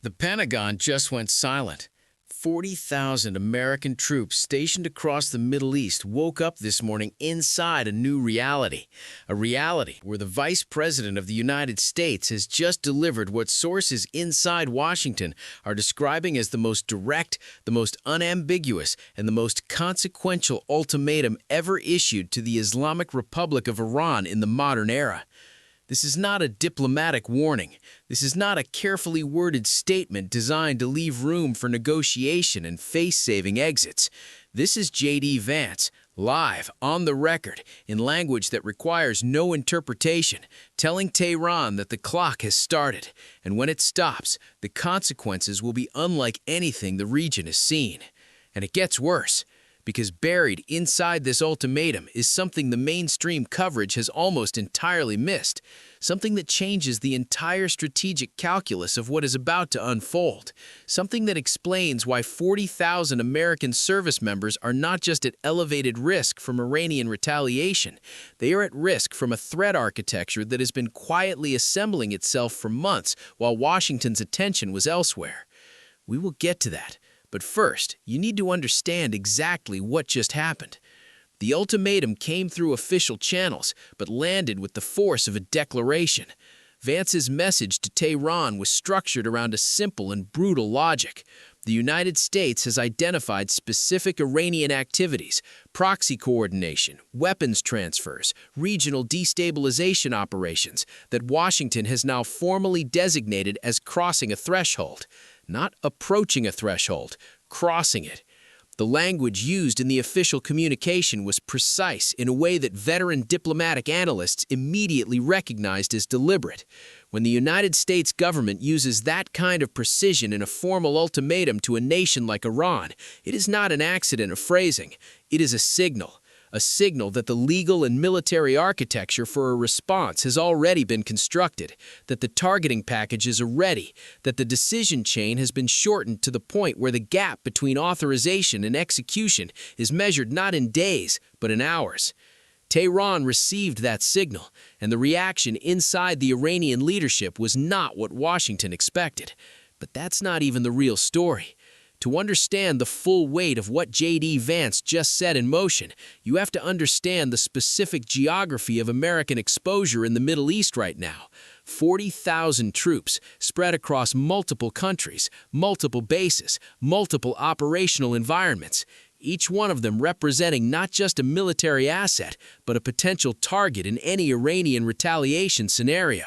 The Pentagon just went silent. 40,000 American troops stationed across the Middle East woke up this morning inside a new reality. A reality where the Vice President of the United States has just delivered what sources inside Washington are describing as the most direct, the most unambiguous, and the most consequential ultimatum ever issued to the Islamic Republic of Iran in the modern era. This is not a diplomatic warning. This is not a carefully worded statement designed to leave room for negotiation and face-saving exits. This is J.D. Vance, live, on the record, in language that requires no interpretation, telling Tehran that the clock has started, and when it stops, the consequences will be unlike anything the region has seen. And it gets worse, because buried inside this ultimatum is something the mainstream coverage has almost entirely missed, something that changes the entire strategic calculus of what is about to unfold, something that explains why 40,000 American service members are not just at elevated risk from Iranian retaliation, they are at risk from a threat architecture that has been quietly assembling itself for months while Washington's attention was elsewhere. We will get to that. But first, you need to understand exactly what just happened. The ultimatum came through official channels, but landed with the force of a declaration. Vance's message to Tehran was structured around a simple and brutal logic. The United States has identified specific Iranian activities, proxy coordination, weapons transfers, regional destabilization operations that Washington has now formally designated as crossing a threshold. Not approaching a threshold, crossing it. The language used in the official communication was precise in a way that veteran diplomatic analysts immediately recognized as deliberate. When the United States government uses that kind of precision in a formal ultimatum to a nation like Iran, it is not an accident of phrasing. It is a signal that the legal and military architecture for a response has already been constructed, that the targeting packages are ready, that the decision chain has been shortened to the point where the gap between authorization and execution is measured not in days, but in hours. Tehran received that signal, and the reaction inside the Iranian leadership was not what Washington expected. But that's not even the real story. To understand the full weight of what J.D. Vance just set in motion, you have to understand the specific geography of American exposure in the Middle East right now. 40,000 troops spread across multiple countries, multiple bases, multiple operational environments, each one of them representing not just a military asset, but a potential target in any Iranian retaliation scenario.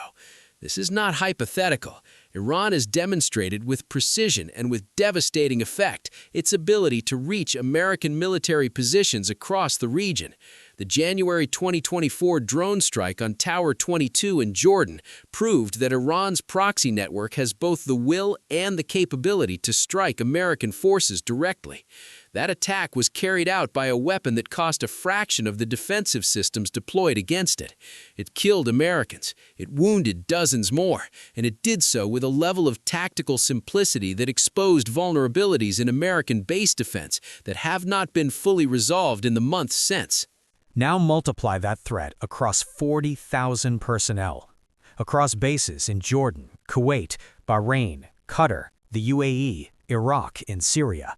This is not hypothetical. Iran has demonstrated with precision and with devastating effect its ability to reach American military positions across the region. The January 2024 drone strike on Tower 22 in Jordan proved that Iran's proxy network has both the will and the capability to strike American forces directly. That attack was carried out by a weapon that cost a fraction of the defensive systems deployed against it. It killed Americans, it wounded dozens more, and it did so with a level of tactical simplicity that exposed vulnerabilities in American base defense that have not been fully resolved in the months since. Now multiply that threat across 40,000 personnel, across bases in Jordan, Kuwait, Bahrain, Qatar, the UAE, Iraq, and Syria,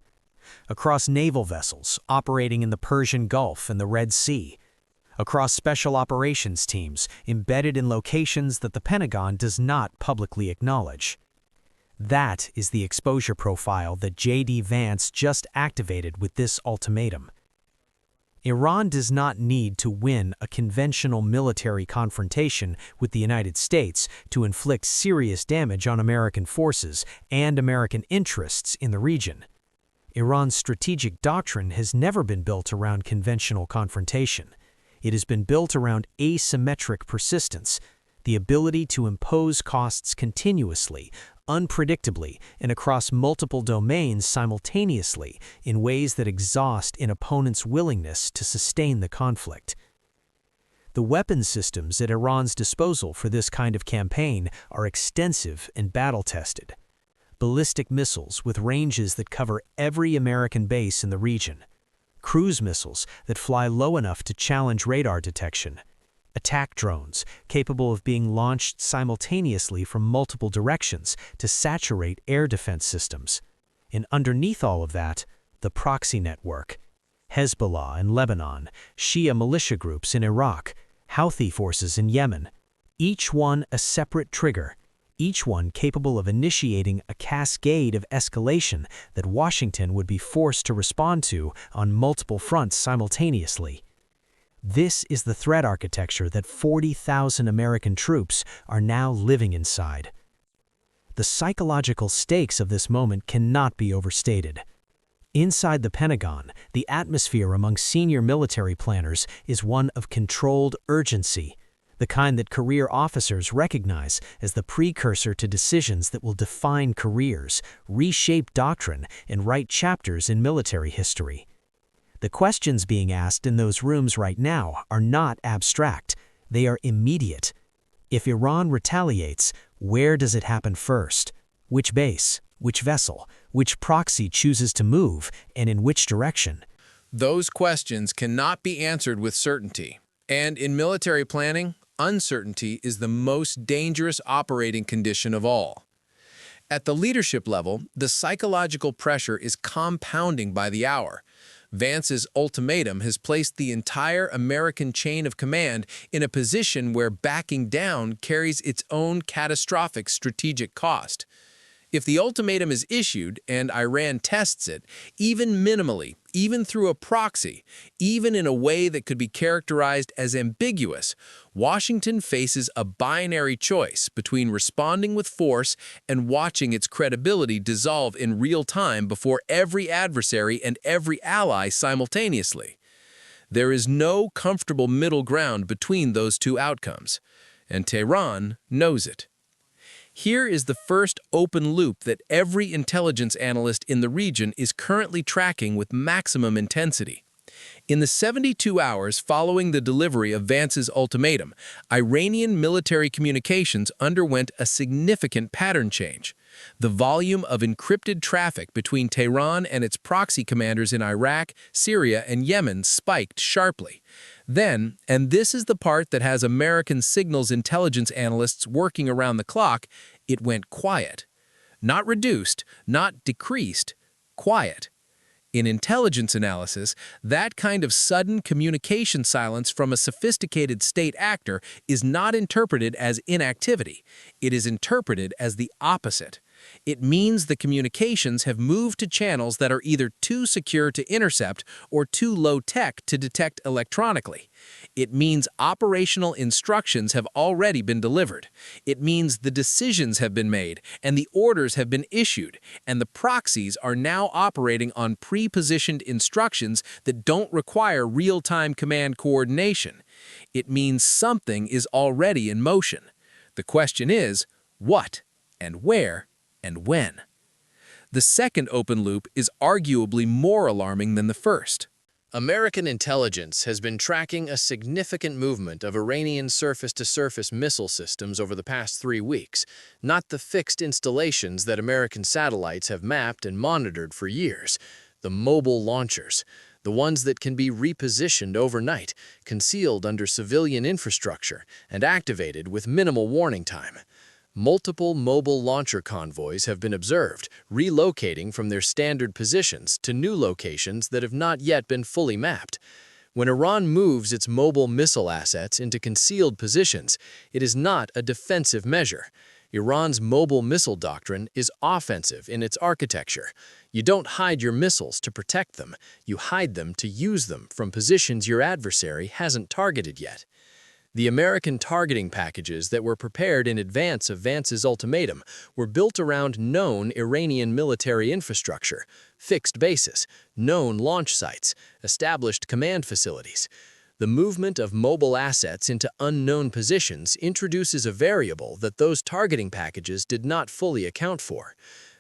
across naval vessels operating in the Persian Gulf and the Red Sea, across special operations teams embedded in locations that the Pentagon does not publicly acknowledge. That is the exposure profile that J.D. Vance just activated with this ultimatum. Iran does not need to win a conventional military confrontation with the United States to inflict serious damage on American forces and American interests in the region. Iran's strategic doctrine has never been built around conventional confrontation. It has been built around asymmetric persistence, the ability to impose costs continuously, unpredictably, and across multiple domains simultaneously in ways that exhaust an opponent's willingness to sustain the conflict. The weapon systems at Iran's disposal for this kind of campaign are extensive and battle-tested. Ballistic missiles with ranges that cover every American base in the region, cruise missiles that fly low enough to challenge radar detection, attack drones capable of being launched simultaneously from multiple directions to saturate air defense systems. And underneath all of that, the proxy network. Hezbollah in Lebanon, Shia militia groups in Iraq, Houthi forces in Yemen. Each one a separate trigger, each one capable of initiating a cascade of escalation that Washington would be forced to respond to on multiple fronts simultaneously. This is the threat architecture that 40,000 American troops are now living inside. The psychological stakes of this moment cannot be overstated. Inside the Pentagon, the atmosphere among senior military planners is one of controlled urgency, the kind that career officers recognize as the precursor to decisions that will define careers, reshape doctrine, and write chapters in military history. The questions being asked in those rooms right now are not abstract, they are immediate. If Iran retaliates, where does it happen first? Which base? Which vessel? Which proxy chooses to move, and in which direction? Those questions cannot be answered with certainty. And in military planning, uncertainty is the most dangerous operating condition of all. At the leadership level, the psychological pressure is compounding by the hour. Vance's ultimatum has placed the entire American chain of command in a position where backing down carries its own catastrophic strategic cost. If the ultimatum is issued and Iran tests it, even minimally, even through a proxy, even in a way that could be characterized as ambiguous, Washington faces a binary choice between responding with force and watching its credibility dissolve in real time before every adversary and every ally simultaneously. There is no comfortable middle ground between those two outcomes, and Tehran knows it. Here is the first open loop that every intelligence analyst in the region is currently tracking with maximum intensity. In the 72 hours following the delivery of Vance's ultimatum, Iranian military communications underwent a significant pattern change. The volume of encrypted traffic between Tehran and its proxy commanders in Iraq, Syria, and Yemen spiked sharply. Then, and this is the part that has American signals intelligence analysts working around the clock, it went quiet. Not reduced, not decreased, quiet. In intelligence analysis, that kind of sudden communication silence from a sophisticated state actor is not interpreted as inactivity. It is interpreted as the opposite. It means the communications have moved to channels that are either too secure to intercept or too low-tech to detect electronically. It means operational instructions have already been delivered. It means the decisions have been made and the orders have been issued, and the proxies are now operating on pre-positioned instructions that don't require real-time command coordination. It means something is already in motion. The question is, what and where and when? The second open loop is arguably more alarming than the first. American intelligence has been tracking a significant movement of Iranian surface-to-surface missile systems over the past 3 weeks, not the fixed installations that American satellites have mapped and monitored for years, the mobile launchers, the ones that can be repositioned overnight, concealed under civilian infrastructure, and activated with minimal warning time. Multiple mobile launcher convoys have been observed, relocating from their standard positions to new locations that have not yet been fully mapped. When Iran moves its mobile missile assets into concealed positions, it is not a defensive measure. Iran's mobile missile doctrine is offensive in its architecture. You don't hide your missiles to protect them, you hide them to use them from positions your adversary hasn't targeted yet. The American targeting packages that were prepared in advance of Vance's ultimatum were built around known Iranian military infrastructure, fixed bases, known launch sites, established command facilities. The movement of mobile assets into unknown positions introduces a variable that those targeting packages did not fully account for.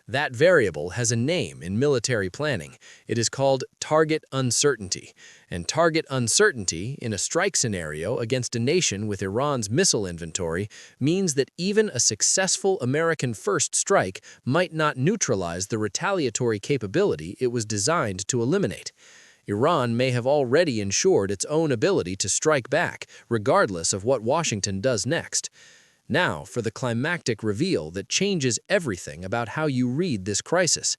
That variable has a name in military planning. It is called target uncertainty. And target uncertainty in a strike scenario against a nation with Iran's missile inventory means that even a successful American first strike might not neutralize the retaliatory capability it was designed to eliminate. Iran may have already ensured its own ability to strike back, regardless of what Washington does next. Now, for the climactic reveal that changes everything about how you read this crisis.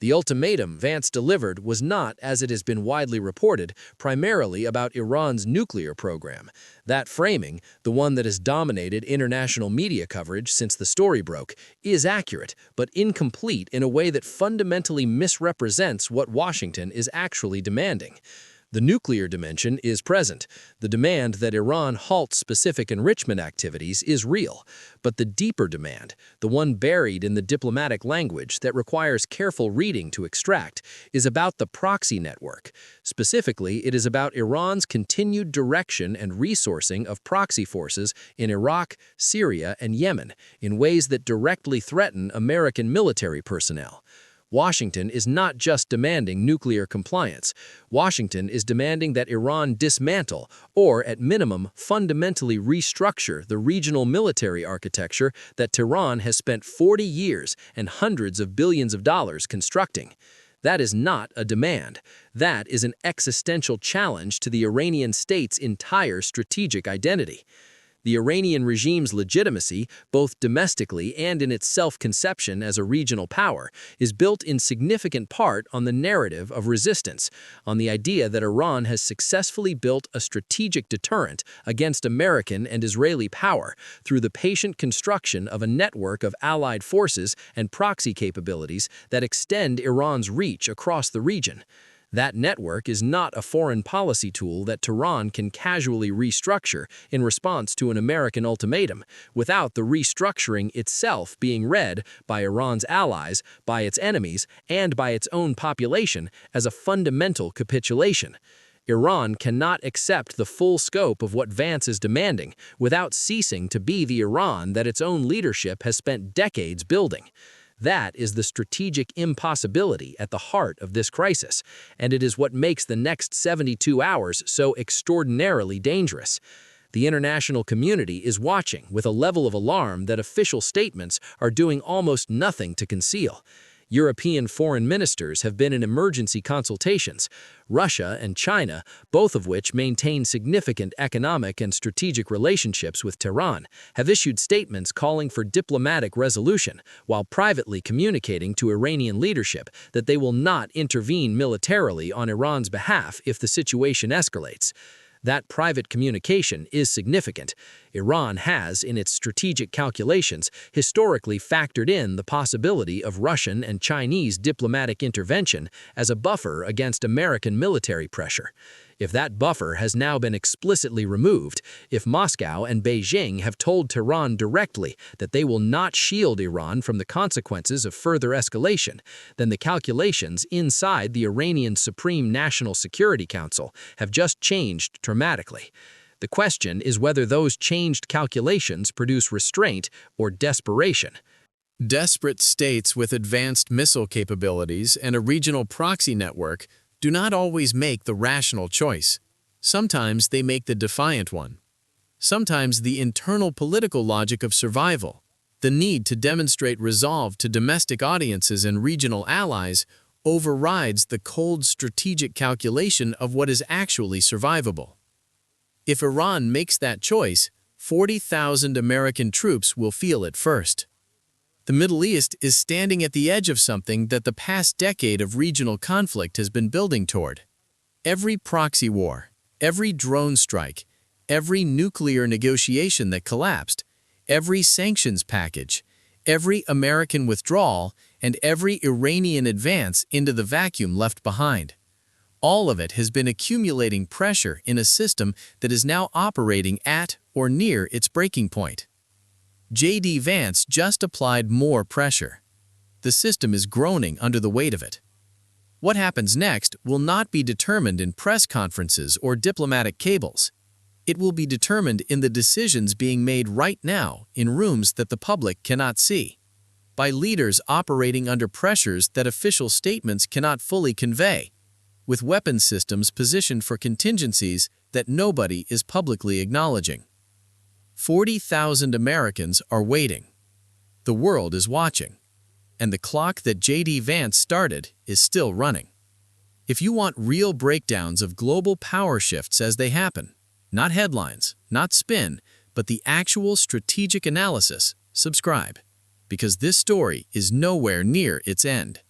The ultimatum Vance delivered was not, as it has been widely reported, primarily about Iran's nuclear program. That framing, the one that has dominated international media coverage since the story broke, is accurate, but incomplete in a way that fundamentally misrepresents what Washington is actually demanding. The nuclear dimension is present. The demand that Iran halt specific enrichment activities is real. But the deeper demand, the one buried in the diplomatic language that requires careful reading to extract, is about the proxy network. Specifically, it is about Iran's continued direction and resourcing of proxy forces in Iraq, Syria, and Yemen in ways that directly threaten American military personnel. Washington is not just demanding nuclear compliance. Washington is demanding that Iran dismantle, or at minimum, fundamentally restructure the regional military architecture that Tehran has spent 40 years and hundreds of billions of dollars constructing. That is not a demand. That is an existential challenge to the Iranian state's entire strategic identity. The Iranian regime's legitimacy, both domestically and in its self-conception as a regional power, is built in significant part on the narrative of resistance, on the idea that Iran has successfully built a strategic deterrent against American and Israeli power through the patient construction of a network of allied forces and proxy capabilities that extend Iran's reach across the region. That network is not a foreign policy tool that Tehran can casually restructure in response to an American ultimatum, without the restructuring itself being read by Iran's allies, by its enemies, and by its own population as a fundamental capitulation. Iran cannot accept the full scope of what Vance is demanding without ceasing to be the Iran that its own leadership has spent decades building. That is the strategic impossibility at the heart of this crisis, and it is what makes the next 72 hours so extraordinarily dangerous. The international community is watching with a level of alarm that official statements are doing almost nothing to conceal. European foreign ministers have been in emergency consultations. Russia and China, both of which maintain significant economic and strategic relationships with Tehran, have issued statements calling for diplomatic resolution, while privately communicating to Iranian leadership that they will not intervene militarily on Iran's behalf if the situation escalates. That private communication is significant. Iran has, in its strategic calculations, historically factored in the possibility of Russian and Chinese diplomatic intervention as a buffer against American military pressure. If that buffer has now been explicitly removed, if Moscow and Beijing have told Tehran directly that they will not shield Iran from the consequences of further escalation, then the calculations inside the Iranian Supreme National Security Council have just changed dramatically. The question is whether those changed calculations produce restraint or desperation. Desperate states with advanced missile capabilities and a regional proxy network do not always make the rational choice. Sometimes they make the defiant one. Sometimes the internal political logic of survival, the need to demonstrate resolve to domestic audiences and regional allies, overrides the cold strategic calculation of what is actually survivable. If Iran makes that choice, 40,000 American troops will feel it first. The Middle East is standing at the edge of something that the past decade of regional conflict has been building toward. Every proxy war, every drone strike, every nuclear negotiation that collapsed, every sanctions package, every American withdrawal, and every Iranian advance into the vacuum left behind. All of it has been accumulating pressure in a system that is now operating at or near its breaking point. J.D. Vance just applied more pressure. The system is groaning under the weight of it. What happens next will not be determined in press conferences or diplomatic cables. It will be determined in the decisions being made right now in rooms that the public cannot see, by leaders operating under pressures that official statements cannot fully convey, with weapon systems positioned for contingencies that nobody is publicly acknowledging. 40,000 Americans are waiting. The world is watching. And the clock that J.D. Vance started is still running. If you want real breakdowns of global power shifts as they happen, not headlines, not spin, but the actual strategic analysis, subscribe. Because this story is nowhere near its end.